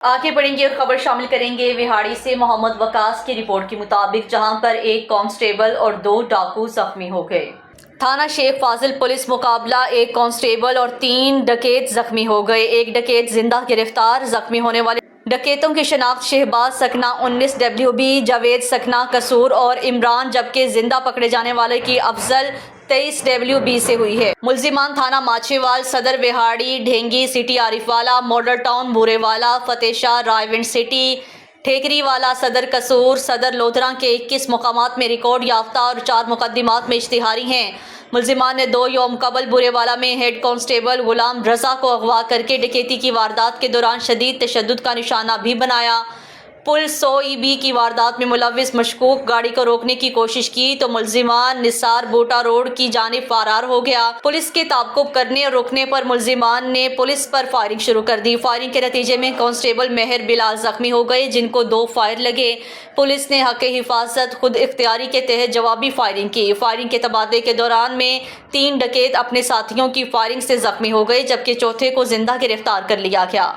آگے بڑھیں گے اور خبر شامل کریں گے وہاڑی سے محمد وقاص کی رپورٹ کے مطابق، جہاں پر ایک کانسٹیبل اور 2 ڈاکو زخمی ہو گئے۔ تھانہ شیخ فاضل پولیس مقابلہ، ایک کانسٹیبل اور 3 ڈکیت زخمی ہو گئے۔ ایک ڈکیت زندہ گرفتار۔ زخمی ہونے والے ڈکیتوں کی شناخت شہباز سکنہ 19 WB، جاوید سکنہ قصور اور عمران، جبکہ زندہ پکڑے جانے والے کی افضل 23 WB سے ہوئی ہے۔ ملزمان تھانہ ماچھے وال، صدر وہاڑی، ڈھینگی سٹی عارف والا، ماڈل ٹاؤن بورے والا، فتح شاہ، رائے ونڈ سٹی، ٹھیکری والا، صدر قصور، صدر لودھراں کے 21 مقامات میں ریکارڈ یافتہ اور 4 مقدمات میں اشتہاری ہیں۔ ملزمان نے 2 یوم قبل بورے والا میں ہیڈ کانسٹیبل غلام رضا کو اغوا کر کے ڈکیتی کی واردات کے دوران شدید تشدد کا نشانہ بھی بنایا۔ پل 100EB کی واردات میں ملوث مشکوک گاڑی کو روکنے کی کوشش کی تو ملزمان نثار بوٹا روڈ کی جانب فرار ہو گیا۔ پولیس کے تعاقب کرنے اور روکنے پر ملزمان نے پولیس پر فائرنگ شروع کر دی۔ فائرنگ کے نتیجے میں کانسٹیبل مہر بلال زخمی ہو گئے، جن کو 2 فائر لگے۔ پولیس نے حق حفاظت خود اختیاری کے تحت جوابی فائرنگ کی۔ فائرنگ کے تبادلے کے دوران میں 3 ڈکیت اپنے ساتھیوں کی فائرنگ سے زخمی ہو گئے، جبکہ چوتھے کو زندہ گرفتار کر لیا گیا۔